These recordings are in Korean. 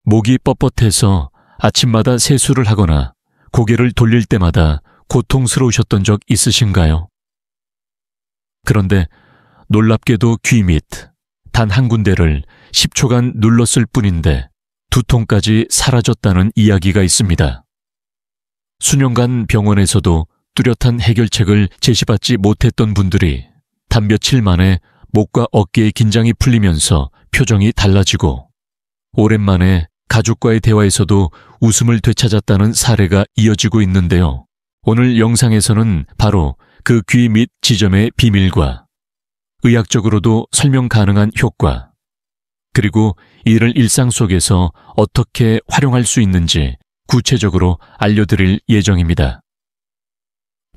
목이 뻣뻣해서 아침마다 세수를 하거나 고개를 돌릴 때마다 고통스러우셨던 적 있으신가요? 그런데 놀랍게도 귀 밑 단 한 군데를 10초간 눌렀을 뿐인데 두통까지 사라졌다는 이야기가 있습니다. 수년간 병원에서도 뚜렷한 해결책을 제시받지 못했던 분들이 단 며칠 만에 목과 어깨의 긴장이 풀리면서 표정이 달라지고 오랜만에 가족과의 대화에서도 웃음을 되찾았다는 사례가 이어지고 있는데요. 오늘 영상에서는 바로 그 귀 밑 지점의 비밀과 의학적으로도 설명 가능한 효과, 그리고 이를 일상 속에서 어떻게 활용할 수 있는지 구체적으로 알려드릴 예정입니다.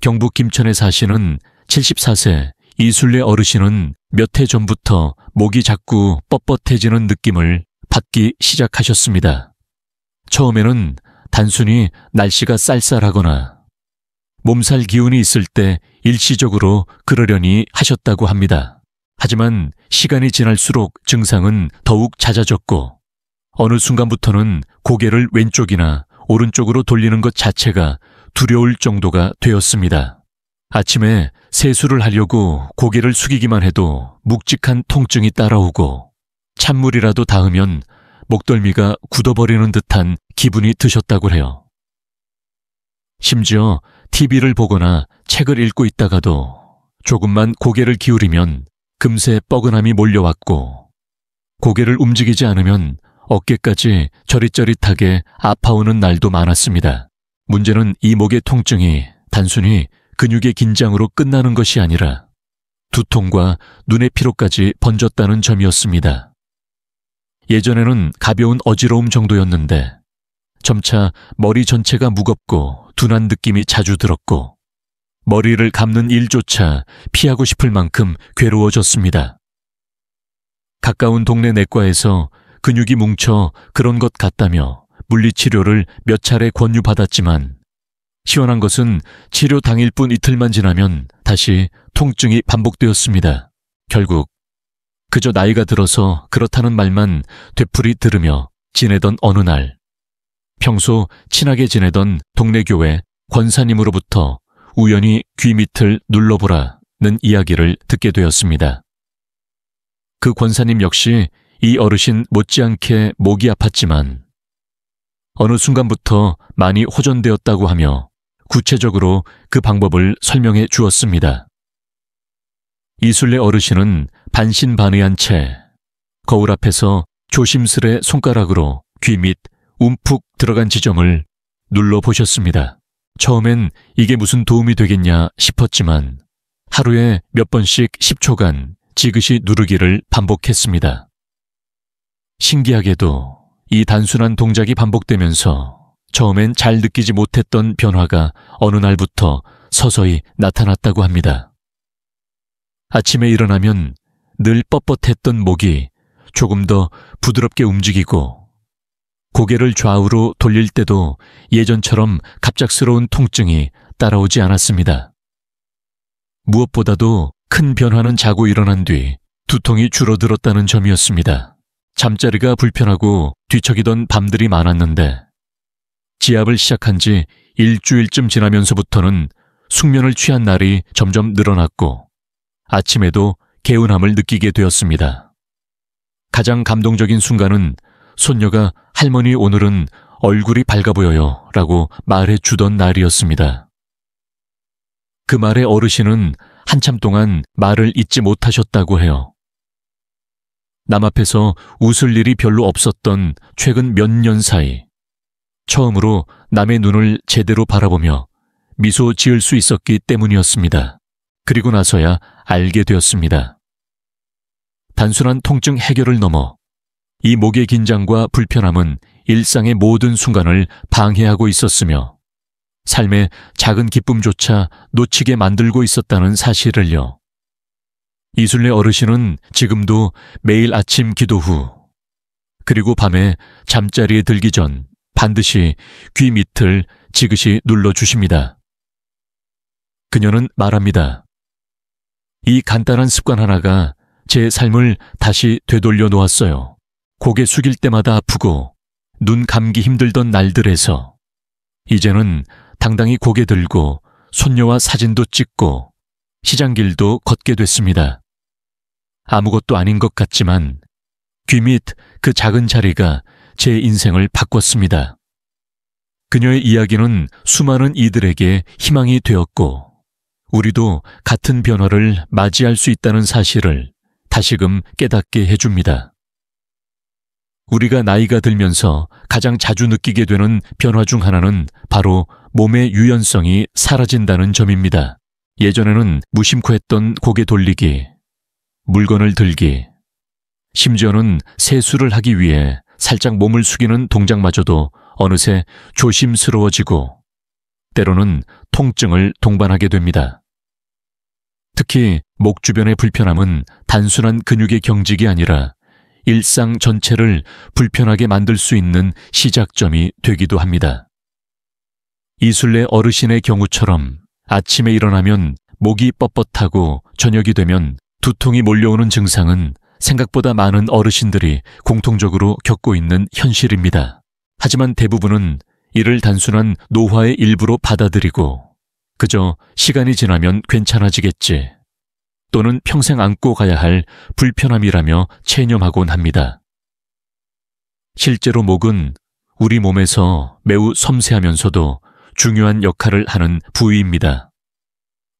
경북 김천에 사시는 74세 이순례 어르신은 몇 해 전부터 목이 자꾸 뻣뻣해지는 느낌을 받기 시작하셨습니다. 처음에는 단순히 날씨가 쌀쌀하거나 몸살 기운이 있을 때 일시적으로 그러려니 하셨다고 합니다. 하지만 시간이 지날수록 증상은 더욱 잦아졌고 어느 순간부터는 고개를 왼쪽이나 오른쪽으로 돌리는 것 자체가 두려울 정도가 되었습니다. 아침에 세수를 하려고 고개를 숙이기만 해도 묵직한 통증이 따라오고 찬물이라도 닿으면 목덜미가 굳어버리는 듯한 기분이 드셨다고 해요. 심지어 TV를 보거나 책을 읽고 있다가도 조금만 고개를 기울이면 금세 뻐근함이 몰려왔고 고개를 움직이지 않으면 어깨까지 저릿저릿하게 아파오는 날도 많았습니다. 문제는 이 목의 통증이 단순히 근육의 긴장으로 끝나는 것이 아니라 두통과 눈의 피로까지 번졌다는 점이었습니다. 예전에는 가벼운 어지러움 정도였는데 점차 머리 전체가 무겁고 둔한 느낌이 자주 들었고 머리를 감는 일조차 피하고 싶을 만큼 괴로워졌습니다. 가까운 동네 내과에서 근육이 뭉쳐 그런 것 같다며 물리치료를 몇 차례 권유받았지만 시원한 것은 치료 당일뿐 이틀만 지나면 다시 통증이 반복되었습니다. 결국 그저 나이가 들어서 그렇다는 말만 되풀이 들으며 지내던 어느 날 평소 친하게 지내던 동네 교회 권사님으로부터 우연히 귀 밑을 눌러보라는 이야기를 듣게 되었습니다. 그 권사님 역시 이 어르신 못지않게 목이 아팠지만 어느 순간부터 많이 호전되었다고 하며 구체적으로 그 방법을 설명해 주었습니다. 이순례 어르신은 반신반의한 채 거울 앞에서 조심스레 손가락으로 귀 밑 움푹 들어간 지점을 눌러보셨습니다. 처음엔 이게 무슨 도움이 되겠냐 싶었지만 하루에 몇 번씩 10초간 지그시 누르기를 반복했습니다. 신기하게도 이 단순한 동작이 반복되면서 처음엔 잘 느끼지 못했던 변화가 어느 날부터 서서히 나타났다고 합니다. 아침에 일어나면 늘 뻣뻣했던 목이 조금 더 부드럽게 움직이고 고개를 좌우로 돌릴 때도 예전처럼 갑작스러운 통증이 따라오지 않았습니다. 무엇보다도 큰 변화는 자고 일어난 뒤 두통이 줄어들었다는 점이었습니다. 잠자리가 불편하고 뒤척이던 밤들이 많았는데 지압을 시작한 지 일주일쯤 지나면서부터는 숙면을 취한 날이 점점 늘어났고 아침에도 개운함을 느끼게 되었습니다. 가장 감동적인 순간은 손녀가 할머니 오늘은 얼굴이 밝아 보여요 라고 말해 주던 날이었습니다. 그 말에 어르신은 한참 동안 말을 잇지 못하셨다고 해요. 남 앞에서 웃을 일이 별로 없었던 최근 몇 년 사이 처음으로 남의 눈을 제대로 바라보며 미소 지을 수 있었기 때문이었습니다. 그리고 나서야 알게 되었습니다. 단순한 통증 해결을 넘어 이 목의 긴장과 불편함은 일상의 모든 순간을 방해하고 있었으며 삶의 작은 기쁨조차 놓치게 만들고 있었다는 사실을요. 이순례 어르신은 지금도 매일 아침 기도 후 그리고 밤에 잠자리에 들기 전 반드시 귀 밑을 지그시 눌러주십니다. 그녀는 말합니다. 이 간단한 습관 하나가 제 삶을 다시 되돌려 놓았어요. 고개 숙일 때마다 아프고 눈 감기 힘들던 날들에서 이제는 당당히 고개 들고 손녀와 사진도 찍고 시장길도 걷게 됐습니다. 아무것도 아닌 것 같지만 귀 밑 그 작은 자리가 제 인생을 바꿨습니다. 그녀의 이야기는 수많은 이들에게 희망이 되었고 우리도 같은 변화를 맞이할 수 있다는 사실을 다시금 깨닫게 해줍니다. 우리가 나이가 들면서 가장 자주 느끼게 되는 변화 중 하나는 바로 몸의 유연성이 사라진다는 점입니다. 예전에는 무심코 했던 고개 돌리기, 물건을 들기, 심지어는 세수를 하기 위해 살짝 몸을 숙이는 동작마저도 어느새 조심스러워지고 때로는 통증을 동반하게 됩니다. 특히 목 주변의 불편함은 단순한 근육의 경직이 아니라 일상 전체를 불편하게 만들 수 있는 시작점이 되기도 합니다. 이순례 어르신의 경우처럼 아침에 일어나면 목이 뻣뻣하고 저녁이 되면 두통이 몰려오는 증상은 생각보다 많은 어르신들이 공통적으로 겪고 있는 현실입니다. 하지만 대부분은 이를 단순한 노화의 일부로 받아들이고 그저 시간이 지나면 괜찮아지겠지 또는 평생 안고 가야 할 불편함이라며 체념하곤 합니다. 실제로 목은 우리 몸에서 매우 섬세하면서도 중요한 역할을 하는 부위입니다.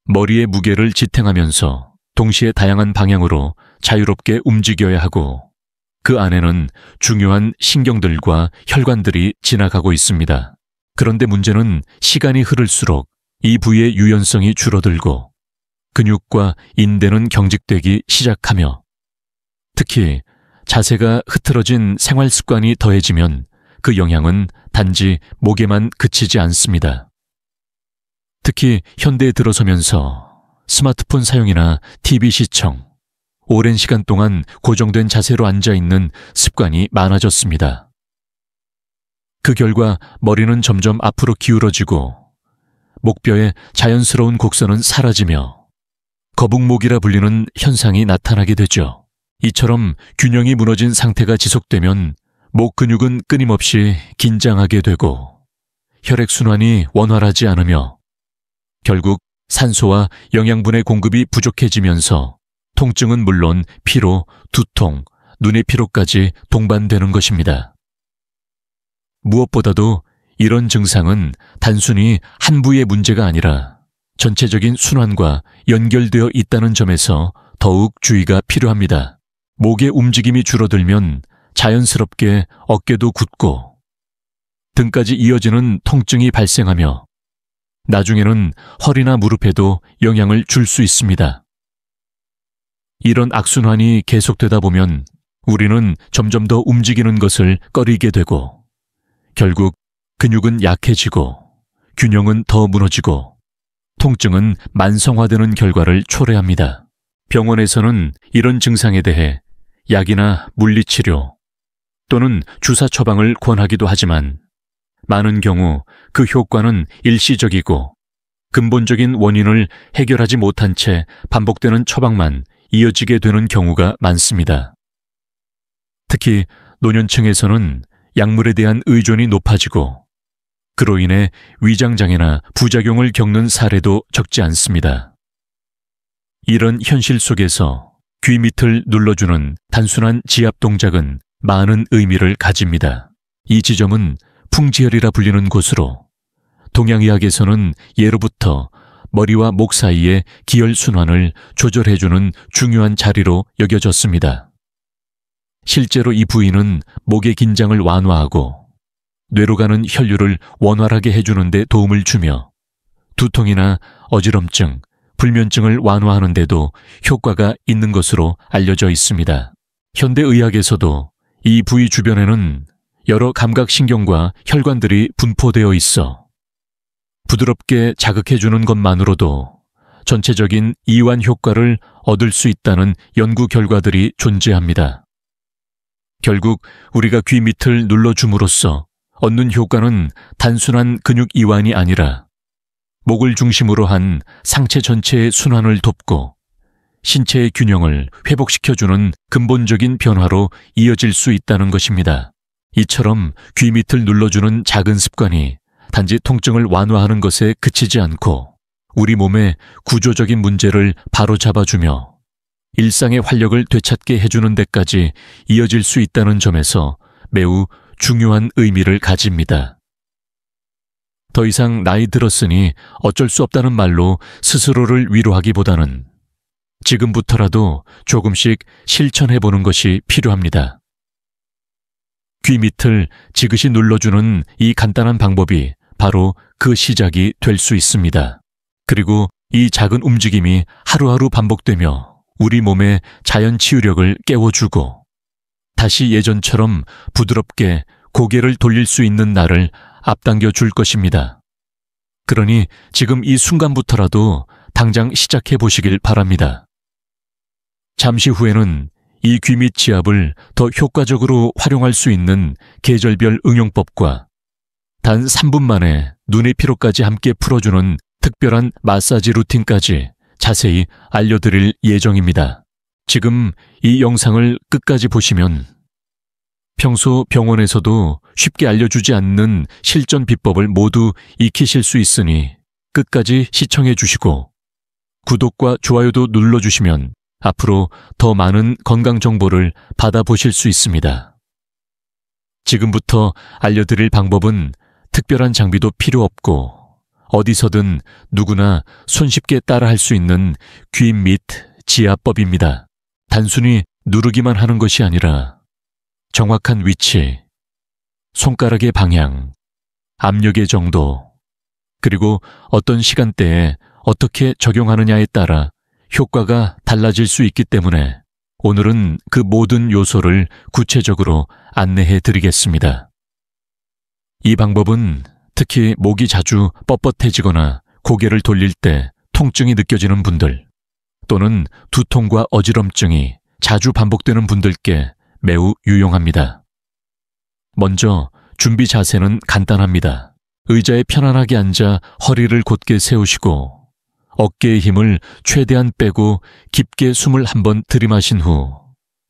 머리의 무게를 지탱하면서 동시에 다양한 방향으로 자유롭게 움직여야 하고 그 안에는 중요한 신경들과 혈관들이 지나가고 있습니다. 그런데 문제는 시간이 흐를수록 이 부위의 유연성이 줄어들고 근육과 인대는 경직되기 시작하며 특히 자세가 흐트러진 생활 습관이 더해지면 그 영향은 단지 목에만 그치지 않습니다. 특히 현대에 들어서면서 스마트폰 사용이나 TV 시청, 오랜 시간 동안 고정된 자세로 앉아있는 습관이 많아졌습니다. 그 결과 머리는 점점 앞으로 기울어지고 목뼈의 자연스러운 곡선은 사라지며 거북목이라 불리는 현상이 나타나게 되죠. 이처럼 균형이 무너진 상태가 지속되면 목 근육은 끊임없이 긴장하게 되고 혈액순환이 원활하지 않으며 결국 산소와 영양분의 공급이 부족해지면서 통증은 물론 피로, 두통, 눈의 피로까지 동반되는 것입니다. 무엇보다도 이런 증상은 단순히 한 부위의 문제가 아니라 전체적인 순환과 연결되어 있다는 점에서 더욱 주의가 필요합니다. 목의 움직임이 줄어들면 자연스럽게 어깨도 굳고 등까지 이어지는 통증이 발생하며 나중에는 허리나 무릎에도 영향을 줄 수 있습니다. 이런 악순환이 계속되다 보면 우리는 점점 더 움직이는 것을 꺼리게 되고 결국 근육은 약해지고 균형은 더 무너지고 통증은 만성화되는 결과를 초래합니다. 병원에서는 이런 증상에 대해 약이나 물리치료 또는 주사 처방을 권하기도 하지만 많은 경우 그 효과는 일시적이고 근본적인 원인을 해결하지 못한 채 반복되는 처방만 이어지게 되는 경우가 많습니다. 특히 노년층에서는 약물에 대한 의존이 높아지고 그로 인해 위장장애나 부작용을 겪는 사례도 적지 않습니다. 이런 현실 속에서 귀 밑을 눌러주는 단순한 지압 동작은 많은 의미를 가집니다. 이 지점은 풍지혈이라 불리는 곳으로 동양의학에서는 예로부터 머리와 목 사이의 기혈순환을 조절해주는 중요한 자리로 여겨졌습니다. 실제로 이 부위는 목의 긴장을 완화하고 뇌로 가는 혈류를 원활하게 해주는 데 도움을 주며 두통이나 어지럼증, 불면증을 완화하는 데도 효과가 있는 것으로 알려져 있습니다. 현대의학에서도 이 부위 주변에는 여러 감각신경과 혈관들이 분포되어 있어 부드럽게 자극해주는 것만으로도 전체적인 이완 효과를 얻을 수 있다는 연구 결과들이 존재합니다. 결국 우리가 귀 밑을 눌러줌으로써 얻는 효과는 단순한 근육 이완이 아니라 목을 중심으로 한 상체 전체의 순환을 돕고 신체의 균형을 회복시켜주는 근본적인 변화로 이어질 수 있다는 것입니다. 이처럼 귀 밑을 눌러주는 작은 습관이 단지 통증을 완화하는 것에 그치지 않고 우리 몸의 구조적인 문제를 바로잡아주며 일상의 활력을 되찾게 해주는 데까지 이어질 수 있다는 점에서 매우 중요한 의미를 가집니다. 더 이상 나이 들었으니 어쩔 수 없다는 말로 스스로를 위로하기보다는 지금부터라도 조금씩 실천해보는 것이 필요합니다. 귀 밑을 지그시 눌러주는 이 간단한 방법이 바로 그 시작이 될 수 있습니다. 그리고 이 작은 움직임이 하루하루 반복되며 우리 몸의 자연 치유력을 깨워주고 다시 예전처럼 부드럽게 고개를 돌릴 수 있는 날을 앞당겨 줄 것입니다. 그러니 지금 이 순간부터라도 당장 시작해 보시길 바랍니다. 잠시 후에는 이 귀 밑 지압을 더 효과적으로 활용할 수 있는 계절별 응용법과 단 3분 만에 눈의 피로까지 함께 풀어주는 특별한 마사지 루틴까지 자세히 알려드릴 예정입니다. 지금 이 영상을 끝까지 보시면 평소 병원에서도 쉽게 알려주지 않는 실전 비법을 모두 익히실 수 있으니 끝까지 시청해 주시고 구독과 좋아요도 눌러주시면 앞으로 더 많은 건강 정보를 받아보실 수 있습니다. 지금부터 알려드릴 방법은 특별한 장비도 필요 없고 어디서든 누구나 손쉽게 따라할 수 있는 귀 밑 지압법입니다. 단순히 누르기만 하는 것이 아니라 정확한 위치, 손가락의 방향, 압력의 정도, 그리고 어떤 시간대에 어떻게 적용하느냐에 따라 효과가 달라질 수 있기 때문에 오늘은 그 모든 요소를 구체적으로 안내해 드리겠습니다. 이 방법은 특히 목이 자주 뻣뻣해지거나 고개를 돌릴 때 통증이 느껴지는 분들 또는 두통과 어지럼증이 자주 반복되는 분들께 매우 유용합니다. 먼저 준비 자세는 간단합니다. 의자에 편안하게 앉아 허리를 곧게 세우시고 어깨의 힘을 최대한 빼고 깊게 숨을 한번 들이마신 후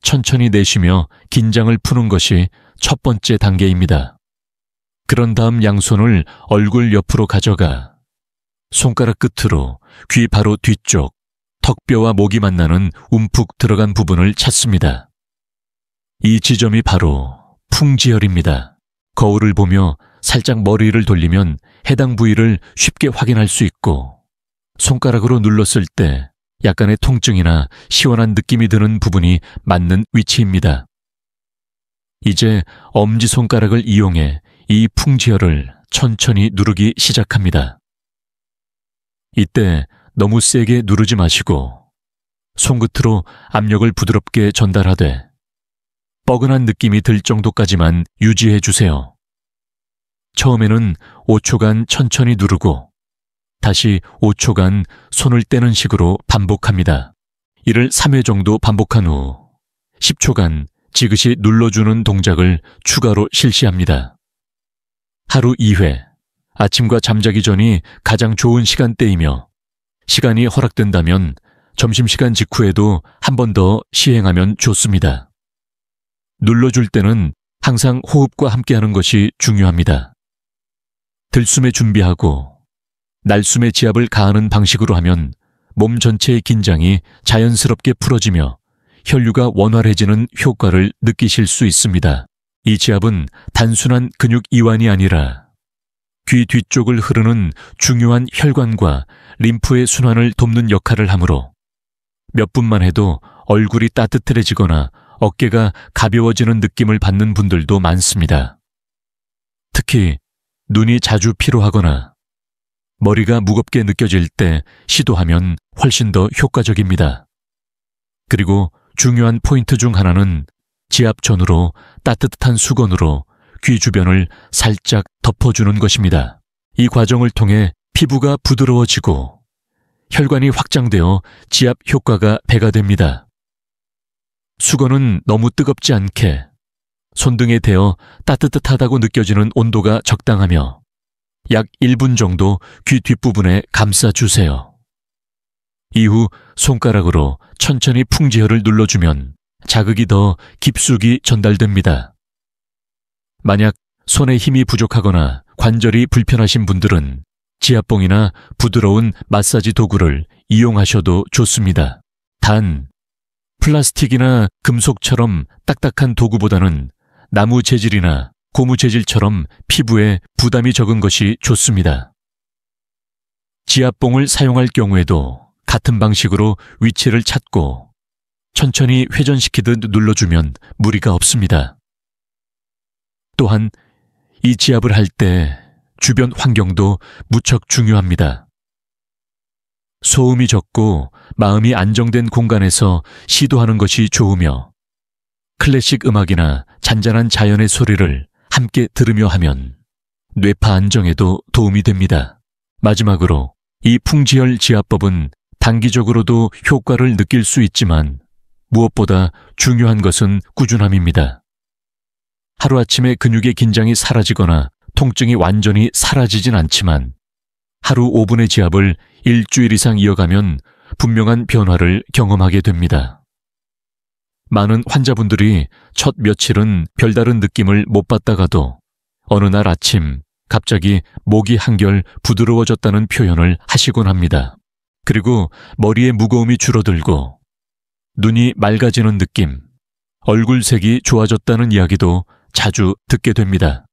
천천히 내쉬며 긴장을 푸는 것이 첫 번째 단계입니다. 그런 다음 양손을 얼굴 옆으로 가져가 손가락 끝으로 귀 바로 뒤쪽 턱뼈와 목이 만나는 움푹 들어간 부분을 찾습니다. 이 지점이 바로 풍지혈입니다. 거울을 보며 살짝 머리를 돌리면 해당 부위를 쉽게 확인할 수 있고 손가락으로 눌렀을 때 약간의 통증이나 시원한 느낌이 드는 부분이 맞는 위치입니다. 이제 엄지손가락을 이용해 이 풍지혈을 천천히 누르기 시작합니다. 이때 너무 세게 누르지 마시고 손끝으로 압력을 부드럽게 전달하되 뻐근한 느낌이 들 정도까지만 유지해 주세요. 처음에는 5초간 천천히 누르고 다시 5초간 손을 떼는 식으로 반복합니다. 이를 3회 정도 반복한 후 10초간 지그시 눌러주는 동작을 추가로 실시합니다. 하루 2회, 아침과 잠자기 전이 가장 좋은 시간대이며 시간이 허락된다면 점심시간 직후에도 한 번 더 시행하면 좋습니다. 눌러줄 때는 항상 호흡과 함께하는 것이 중요합니다. 들숨에 준비하고 날숨에 지압을 가하는 방식으로 하면 몸 전체의 긴장이 자연스럽게 풀어지며 혈류가 원활해지는 효과를 느끼실 수 있습니다. 이 지압은 단순한 근육 이완이 아니라 귀 뒤쪽을 흐르는 중요한 혈관과 림프의 순환을 돕는 역할을 하므로 몇 분만 해도 얼굴이 따뜻해지거나 어깨가 가벼워지는 느낌을 받는 분들도 많습니다. 특히 눈이 자주 피로하거나 머리가 무겁게 느껴질 때 시도하면 훨씬 더 효과적입니다. 그리고 중요한 포인트 중 하나는 지압 전후로 따뜻한 수건으로 귀 주변을 살짝 덮어주는 것입니다. 이 과정을 통해 피부가 부드러워지고 혈관이 확장되어 지압 효과가 배가 됩니다. 수건은 너무 뜨겁지 않게 손등에 대어 따뜻하다고 느껴지는 온도가 적당하며 약 1분 정도 귀 뒷부분에 감싸주세요. 이후 손가락으로 천천히 풍지혈을 눌러주면 자극이 더 깊숙이 전달됩니다. 만약 손에 힘이 부족하거나 관절이 불편하신 분들은 지압봉이나 부드러운 마사지 도구를 이용하셔도 좋습니다. 단, 플라스틱이나 금속처럼 딱딱한 도구보다는 나무 재질이나 고무 재질처럼 피부에 부담이 적은 것이 좋습니다. 지압봉을 사용할 경우에도 같은 방식으로 위치를 찾고 천천히 회전시키듯 눌러주면 무리가 없습니다. 또한 이 지압을 할 때 주변 환경도 무척 중요합니다. 소음이 적고 마음이 안정된 공간에서 시도하는 것이 좋으며 클래식 음악이나 잔잔한 자연의 소리를 함께 들으며 하면 뇌파 안정에도 도움이 됩니다. 마지막으로 이 풍지열 지압법은 단기적으로도 효과를 느낄 수 있지만 무엇보다 중요한 것은 꾸준함입니다. 하루아침에 근육의 긴장이 사라지거나 통증이 완전히 사라지진 않지만 하루 5분의 지압을 일주일 이상 이어가면 분명한 변화를 경험하게 됩니다. 많은 환자분들이 첫 며칠은 별다른 느낌을 못 받다가도 어느 날 아침 갑자기 목이 한결 부드러워졌다는 표현을 하시곤 합니다. 그리고 머리의 무거움이 줄어들고 눈이 맑아지는 느낌, 얼굴색이 좋아졌다는 이야기도 자주 듣게 됩니다.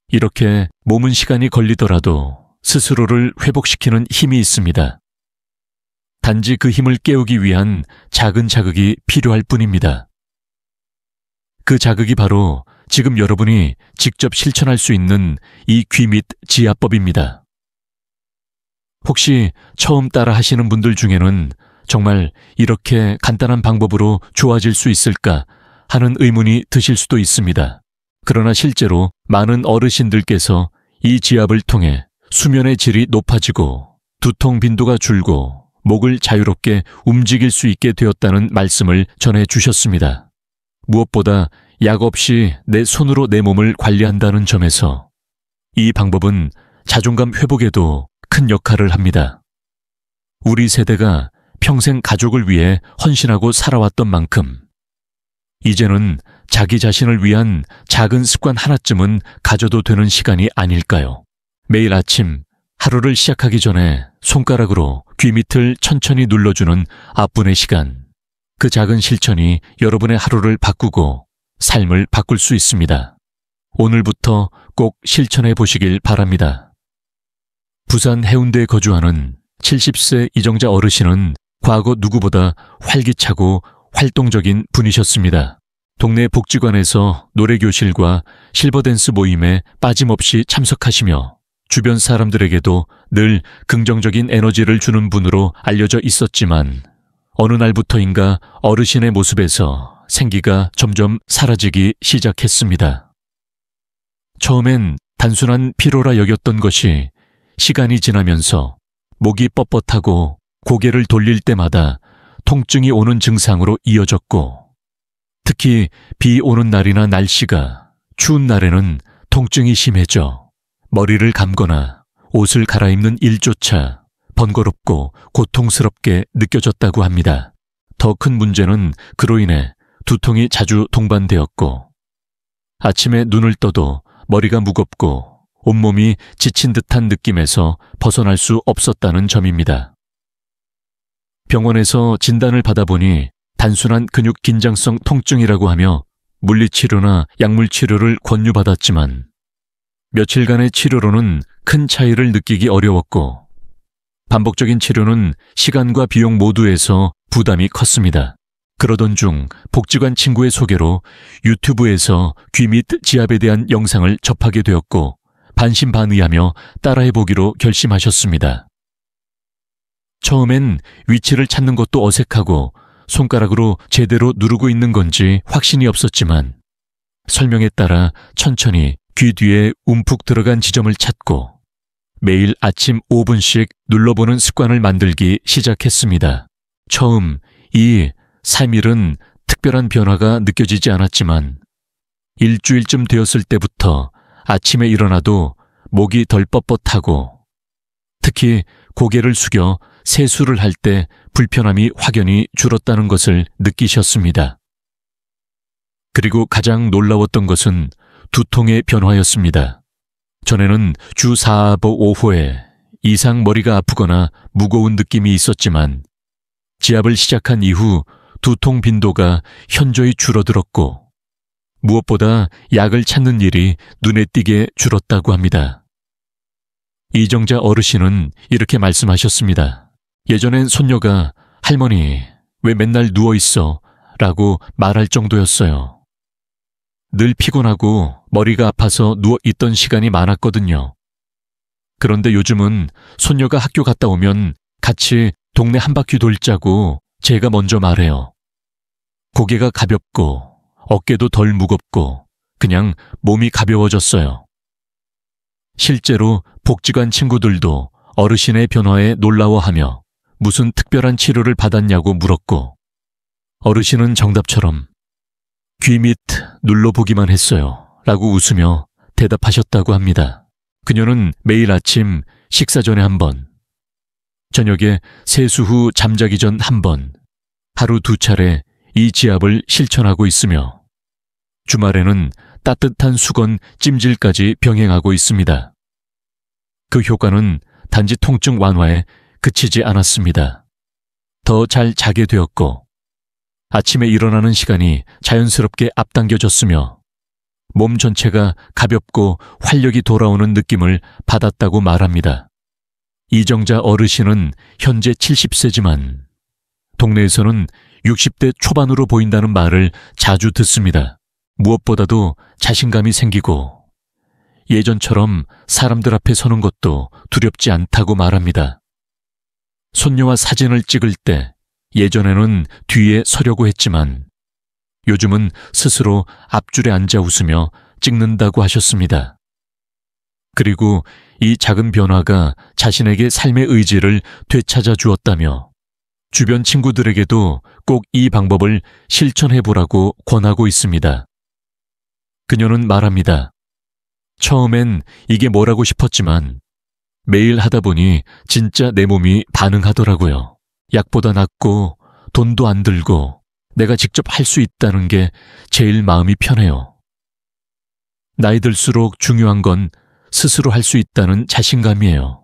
이렇게 몸은 시간이 걸리더라도 스스로를 회복시키는 힘이 있습니다. 단지 그 힘을 깨우기 위한 작은 자극이 필요할 뿐입니다. 그 자극이 바로 지금 여러분이 직접 실천할 수 있는 이 귀 밑 지압법입니다. 혹시 처음 따라 하시는 분들 중에는 정말 이렇게 간단한 방법으로 좋아질 수 있을까 하는 의문이 드실 수도 있습니다. 그러나 실제로 많은 어르신들께서 이 지압을 통해 수면의 질이 높아지고 두통 빈도가 줄고 목을 자유롭게 움직일 수 있게 되었다는 말씀을 전해 주셨습니다. 무엇보다 약 없이 내 손으로 내 몸을 관리한다는 점에서 이 방법은 자존감 회복에도 큰 역할을 합니다. 우리 세대가 평생 가족을 위해 헌신하고 살아왔던 만큼 이제는 자기 자신을 위한 작은 습관 하나쯤은 가져도 되는 시간이 아닐까요? 매일 아침 하루를 시작하기 전에 손가락으로 귀 밑을 천천히 눌러주는 앞분의 시간. 그 작은 실천이 여러분의 하루를 바꾸고 삶을 바꿀 수 있습니다. 오늘부터 꼭 실천해 보시길 바랍니다. 부산 해운대에 거주하는 70세 이정자 어르신은 과거 누구보다 활기차고 활동적인 분이셨습니다. 동네 복지관에서 노래교실과 실버댄스 모임에 빠짐없이 참석하시며 주변 사람들에게도 늘 긍정적인 에너지를 주는 분으로 알려져 있었지만 어느 날부터인가 어르신의 모습에서 생기가 점점 사라지기 시작했습니다. 처음엔 단순한 피로라 여겼던 것이 시간이 지나면서 목이 뻣뻣하고 고개를 돌릴 때마다 통증이 오는 증상으로 이어졌고 특히 비 오는 날이나 날씨가 추운 날에는 통증이 심해져 머리를 감거나 옷을 갈아입는 일조차 번거롭고 고통스럽게 느껴졌다고 합니다. 더 큰 문제는 그로 인해 두통이 자주 동반되었고 아침에 눈을 떠도 머리가 무겁고 온몸이 지친 듯한 느낌에서 벗어날 수 없었다는 점입니다. 병원에서 진단을 받아보니 단순한 근육 긴장성 통증이라고 하며 물리치료나 약물치료를 권유받았지만 며칠간의 치료로는 큰 차이를 느끼기 어려웠고 반복적인 치료는 시간과 비용 모두에서 부담이 컸습니다. 그러던 중 복지관 친구의 소개로 유튜브에서 귀 밑 지압에 대한 영상을 접하게 되었고 반신반의하며 따라해보기로 결심하셨습니다. 처음엔 위치를 찾는 것도 어색하고 손가락으로 제대로 누르고 있는 건지 확신이 없었지만 설명에 따라 천천히 귀 뒤에 움푹 들어간 지점을 찾고 매일 아침 5분씩 눌러보는 습관을 만들기 시작했습니다. 처음 이 3일은 특별한 변화가 느껴지지 않았지만 일주일쯤 되었을 때부터 아침에 일어나도 목이 덜 뻣뻣하고 특히 고개를 숙여 세수를 할 때 불편함이 확연히 줄었다는 것을 느끼셨습니다. 그리고 가장 놀라웠던 것은 두통의 변화였습니다. 전에는 주 4보 오후에 이상 머리가 아프거나 무거운 느낌이 있었지만 지압을 시작한 이후 두통 빈도가 현저히 줄어들었고 무엇보다 약을 찾는 일이 눈에 띄게 줄었다고 합니다. 이정자 어르신은 이렇게 말씀하셨습니다. 예전엔 손녀가 할머니 왜 맨날 누워있어? 라고 말할 정도였어요. 늘 피곤하고 머리가 아파서 누워있던 시간이 많았거든요. 그런데 요즘은 손녀가 학교 갔다 오면 같이 동네 한 바퀴 돌자고 제가 먼저 말해요. 고개가 가볍고 어깨도 덜 무겁고 그냥 몸이 가벼워졌어요. 실제로 복지관 친구들도 어르신의 변화에 놀라워하며 무슨 특별한 치료를 받았냐고 물었고 어르신은 정답처럼 귀 밑 눌러보기만 했어요 라고 웃으며 대답하셨다고 합니다. 그녀는 매일 아침 식사 전에 한 번, 저녁에 세수 후 잠자기 전 한 번, 하루 2차례 이 지압을 실천하고 있으며 주말에는 따뜻한 수건 찜질까지 병행하고 있습니다. 그 효과는 단지 통증 완화에 그치지 않았습니다. 더 잘 자게 되었고 아침에 일어나는 시간이 자연스럽게 앞당겨졌으며 몸 전체가 가볍고 활력이 돌아오는 느낌을 받았다고 말합니다. 이정자 어르신은 현재 70세지만 동네에서는 60대 초반으로 보인다는 말을 자주 듣습니다. 무엇보다도 자신감이 생기고 예전처럼 사람들 앞에 서는 것도 두렵지 않다고 말합니다. 손녀와 사진을 찍을 때 예전에는 뒤에 서려고 했지만 요즘은 스스로 앞줄에 앉아 웃으며 찍는다고 하셨습니다. 그리고 이 작은 변화가 자신에게 삶의 의지를 되찾아 주었다며 주변 친구들에게도 꼭 이 방법을 실천해보라고 권하고 있습니다. 그녀는 말합니다. 처음엔 이게 뭐라고 싶었지만 매일 하다 보니 진짜 내 몸이 반응하더라고요. 약보다 낫고 돈도 안 들고 내가 직접 할 수 있다는 게 제일 마음이 편해요. 나이 들수록 중요한 건 스스로 할 수 있다는 자신감이에요.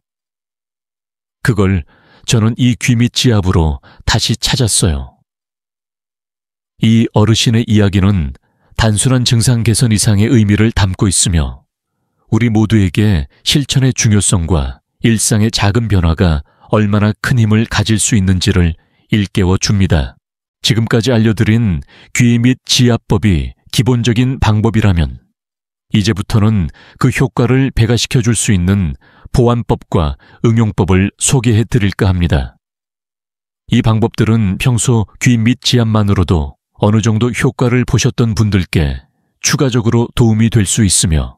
그걸 저는 이 귀 밑 지압으로 다시 찾았어요. 이 어르신의 이야기는 단순한 증상 개선 이상의 의미를 담고 있으며 우리 모두에게 실천의 중요성과 일상의 작은 변화가 얼마나 큰 힘을 가질 수 있는지를 일깨워 줍니다. 지금까지 알려드린 귀 밑 지압법이 기본적인 방법이라면 이제부터는 그 효과를 배가시켜 줄 수 있는 보완법과 응용법을 소개해 드릴까 합니다. 이 방법들은 평소 귀 밑 지압만으로도 어느 정도 효과를 보셨던 분들께 추가적으로 도움이 될 수 있으며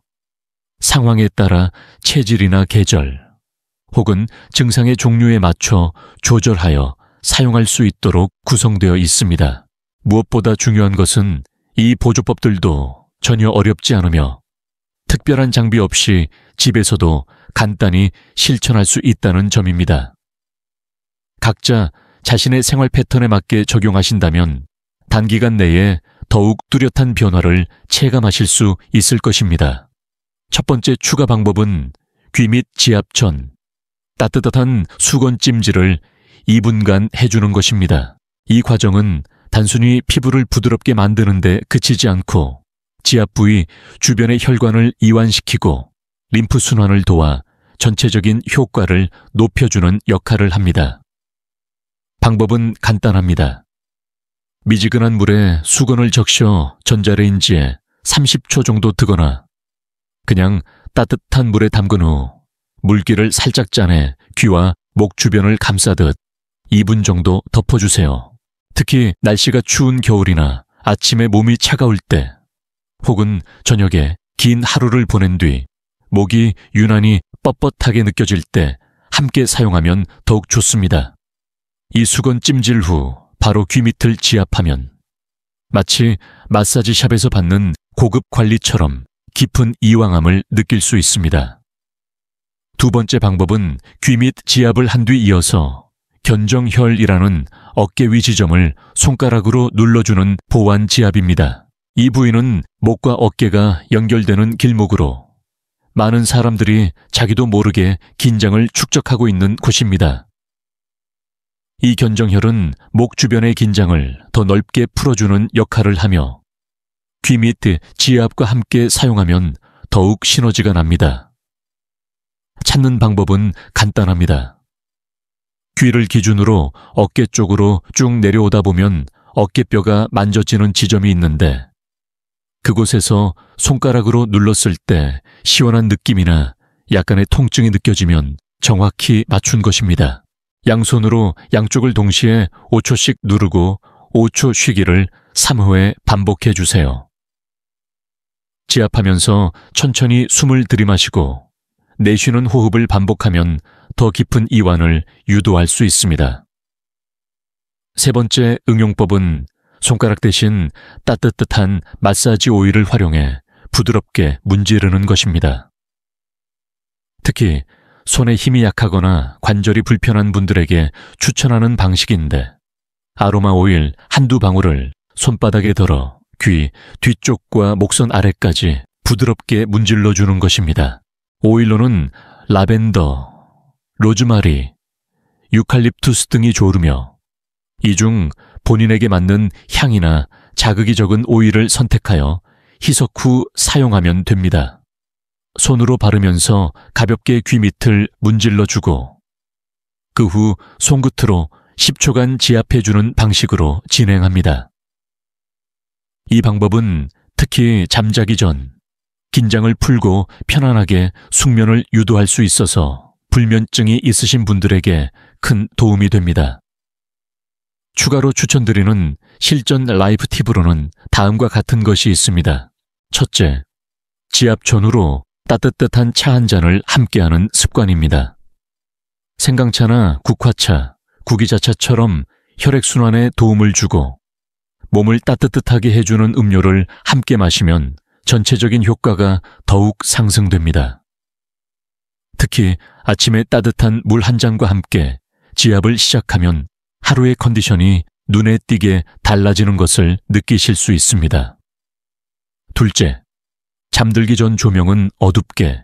상황에 따라 체질이나 계절 혹은 증상의 종류에 맞춰 조절하여 사용할 수 있도록 구성되어 있습니다. 무엇보다 중요한 것은 이 보조법들도 전혀 어렵지 않으며 특별한 장비 없이 집에서도 간단히 실천할 수 있다는 점입니다. 각자 자신의 생활 패턴에 맞게 적용하신다면 단기간 내에 더욱 뚜렷한 변화를 체감하실 수 있을 것입니다. 첫 번째 추가 방법은 귀 밑 지압 전 따뜻한 수건 찜질을 2분간 해주는 것입니다. 이 과정은 단순히 피부를 부드럽게 만드는 데 그치지 않고 지압 부위 주변의 혈관을 이완시키고 림프 순환을 도와 전체적인 효과를 높여주는 역할을 합니다. 방법은 간단합니다. 미지근한 물에 수건을 적셔 전자레인지에 30초 정도 두거나 그냥 따뜻한 물에 담근 후 물기를 살짝 짜내 귀와 목 주변을 감싸듯 2분 정도 덮어주세요. 특히 날씨가 추운 겨울이나 아침에 몸이 차가울 때 혹은 저녁에 긴 하루를 보낸 뒤 목이 유난히 뻣뻣하게 느껴질 때 함께 사용하면 더욱 좋습니다. 이 수건 찜질 후 바로 귀 밑을 지압하면 마치 마사지샵에서 받는 고급 관리처럼 깊은 이완함을 느낄 수 있습니다. 두 번째 방법은 귀 밑 지압을 한 뒤 이어서 견정혈이라는 어깨 위 지점을 손가락으로 눌러주는 보완 지압입니다. 이 부위는 목과 어깨가 연결되는 길목으로 많은 사람들이 자기도 모르게 긴장을 축적하고 있는 곳입니다. 이 견정혈은 목 주변의 긴장을 더 넓게 풀어주는 역할을 하며 귀 밑 지압과 함께 사용하면 더욱 시너지가 납니다. 찾는 방법은 간단합니다. 귀를 기준으로 어깨 쪽으로 쭉 내려오다 보면 어깨뼈가 만져지는 지점이 있는데 그곳에서 손가락으로 눌렀을 때 시원한 느낌이나 약간의 통증이 느껴지면 정확히 맞춘 것입니다. 양손으로 양쪽을 동시에 5초씩 누르고 5초 쉬기를 3회에 반복해 주세요. 지압하면서 천천히 숨을 들이마시고 내쉬는 호흡을 반복하면 더 깊은 이완을 유도할 수 있습니다. 세 번째 응용법은 손가락 대신 따뜻한 마사지 오일을 활용해 부드럽게 문지르는 것입니다. 특히 손에 힘이 약하거나 관절이 불편한 분들에게 추천하는 방식인데 아로마 오일 한두 방울을 손바닥에 덜어 귀 뒤쪽과 목선 아래까지 부드럽게 문질러 주는 것입니다. 오일로는 라벤더, 로즈마리, 유칼립투스 등이 좋으며 이 중 본인에게 맞는 향이나 자극이 적은 오일을 선택하여 희석 후 사용하면 됩니다. 손으로 바르면서 가볍게 귀 밑을 문질러주고 그 후 손끝으로 10초간 지압해주는 방식으로 진행합니다. 이 방법은 특히 잠자기 전 긴장을 풀고 편안하게 숙면을 유도할 수 있어서 불면증이 있으신 분들에게 큰 도움이 됩니다. 추가로 추천드리는 실전 라이프 팁으로는 다음과 같은 것이 있습니다. 첫째, 지압 전후로 따뜻한 차 한 잔을 함께하는 습관입니다. 생강차나 국화차, 구기자차처럼 혈액순환에 도움을 주고 몸을 따뜻하게 해주는 음료를 함께 마시면 전체적인 효과가 더욱 상승됩니다. 특히 아침에 따뜻한 물 한 잔과 함께 지압을 시작하면 하루의 컨디션이 눈에 띄게 달라지는 것을 느끼실 수 있습니다. 둘째, 잠들기 전 조명은 어둡게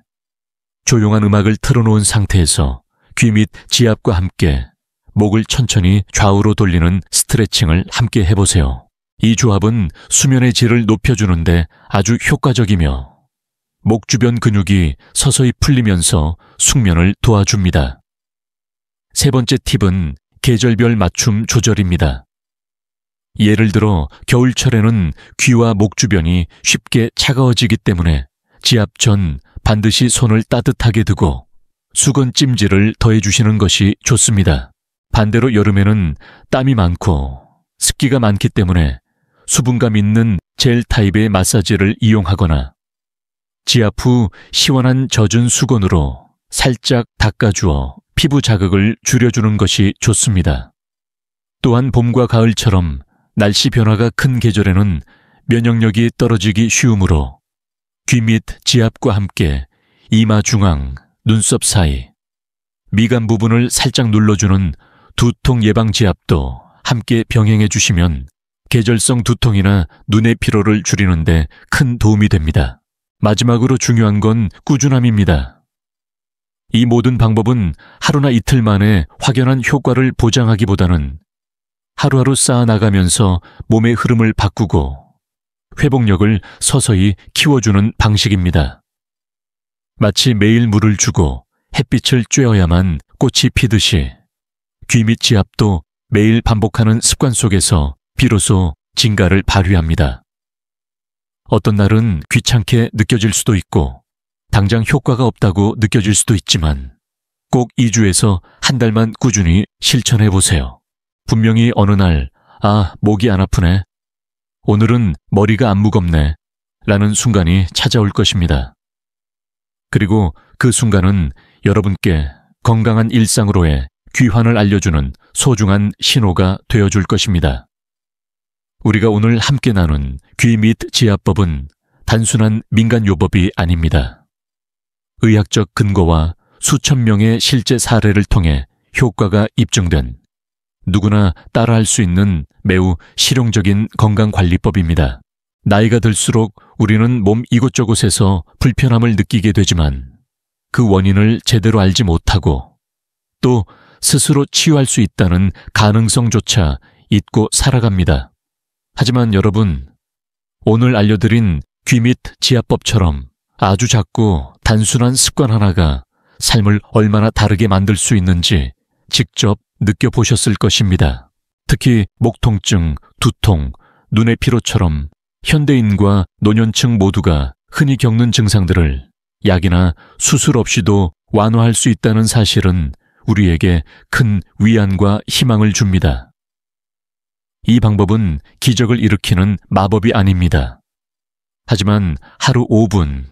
조용한 음악을 틀어놓은 상태에서 귀 밑 지압과 함께 목을 천천히 좌우로 돌리는 스트레칭을 함께 해보세요. 이 조합은 수면의 질을 높여주는데 아주 효과적이며 목 주변 근육이 서서히 풀리면서 숙면을 도와줍니다. 세 번째 팁은 계절별 맞춤 조절입니다. 예를 들어 겨울철에는 귀와 목 주변이 쉽게 차가워지기 때문에 지압 전 반드시 손을 따뜻하게 두고 수건 찜질을 더해주시는 것이 좋습니다. 반대로 여름에는 땀이 많고 습기가 많기 때문에 수분감 있는 젤 타입의 마사지를 이용하거나 지압 후 시원한 젖은 수건으로 살짝 닦아주어 피부 자극을 줄여주는 것이 좋습니다. 또한 봄과 가을처럼 날씨 변화가 큰 계절에는 면역력이 떨어지기 쉬우므로 귀 밑 지압과 함께 이마 중앙, 눈썹 사이, 미간 부분을 살짝 눌러주는 두통 예방 지압도 함께 병행해 주시면 계절성 두통이나 눈의 피로를 줄이는데 큰 도움이 됩니다. 마지막으로 중요한 건 꾸준함입니다. 이 모든 방법은 하루나 이틀 만에 확연한 효과를 보장하기보다는 하루하루 쌓아나가면서 몸의 흐름을 바꾸고 회복력을 서서히 키워주는 방식입니다. 마치 매일 물을 주고 햇빛을 쬐어야만 꽃이 피듯이 귀 밑 지압도 매일 반복하는 습관 속에서 비로소 진가를 발휘합니다. 어떤 날은 귀찮게 느껴질 수도 있고 당장 효과가 없다고 느껴질 수도 있지만 꼭 2주에서 한 달만 꾸준히 실천해 보세요. 분명히 어느 날 목이 안 아프네, 오늘은 머리가 안 무겁네 라는 순간이 찾아올 것입니다. 그리고 그 순간은 여러분께 건강한 일상으로의 귀환을 알려주는 소중한 신호가 되어줄 것입니다. 우리가 오늘 함께 나눈 귀 밑 지압법은 단순한 민간요법이 아닙니다. 의학적 근거와 수천 명의 실제 사례를 통해 효과가 입증된 누구나 따라할 수 있는 매우 실용적인 건강관리법입니다. 나이가 들수록 우리는 몸 이곳저곳에서 불편함을 느끼게 되지만 그 원인을 제대로 알지 못하고 또 스스로 치유할 수 있다는 가능성조차 잊고 살아갑니다. 하지만 여러분, 오늘 알려드린 귀 및 지압법처럼 아주 작고 단순한 습관 하나가 삶을 얼마나 다르게 만들 수 있는지 직접 느껴보셨을 것입니다. 특히 목 통증, 두통, 눈의 피로처럼 현대인과 노년층 모두가 흔히 겪는 증상들을 약이나 수술 없이도 완화할 수 있다는 사실은 우리에게 큰 위안과 희망을 줍니다. 이 방법은 기적을 일으키는 마법이 아닙니다. 하지만 하루 5분,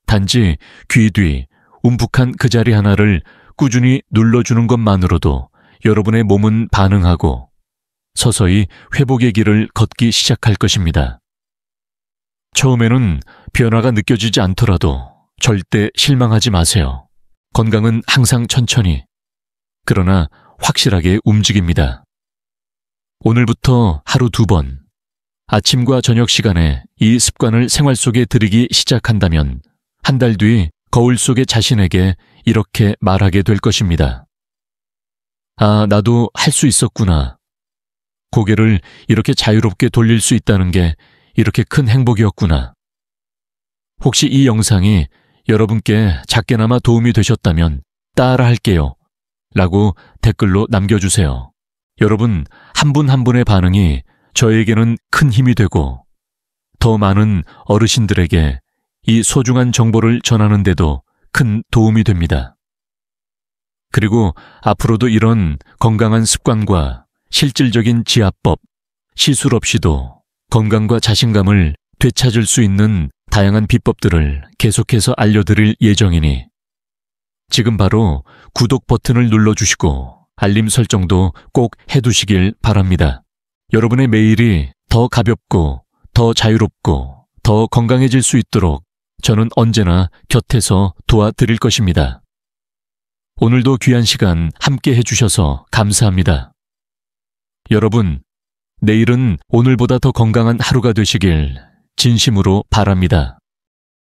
단지 귀 뒤 움푹한 그 자리 하나를 꾸준히 눌러주는 것만으로도 여러분의 몸은 반응하고 서서히 회복의 길을 걷기 시작할 것입니다. 처음에는 변화가 느껴지지 않더라도 절대 실망하지 마세요. 건강은 항상 천천히, 그러나 확실하게 움직입니다. 오늘부터 하루 2번, 아침과 저녁 시간에 이 습관을 생활 속에 들이기 시작한다면 한 달 뒤 거울 속의 자신에게 이렇게 말하게 될 것입니다. 아, 나도 할 수 있었구나. 고개를 이렇게 자유롭게 돌릴 수 있다는 게 이렇게 큰 행복이었구나. 혹시 이 영상이 여러분께 작게나마 도움이 되셨다면 따라 할게요 라고 댓글로 남겨주세요. 여러분 한 분 한 분의 반응이 저에게는 큰 힘이 되고 더 많은 어르신들에게 이 소중한 정보를 전하는 데도 큰 도움이 됩니다. 그리고 앞으로도 이런 건강한 습관과 실질적인 지압법, 시술 없이도 건강과 자신감을 되찾을 수 있는 다양한 비법들을 계속해서 알려드릴 예정이니 지금 바로 구독 버튼을 눌러주시고 알림 설정도 꼭 해두시길 바랍니다. 여러분의 매일이 더 가볍고 더 자유롭고 더 건강해질 수 있도록 저는 언제나 곁에서 도와드릴 것입니다. 오늘도 귀한 시간 함께 해주셔서 감사합니다. 여러분, 내일은 오늘보다 더 건강한 하루가 되시길 진심으로 바랍니다.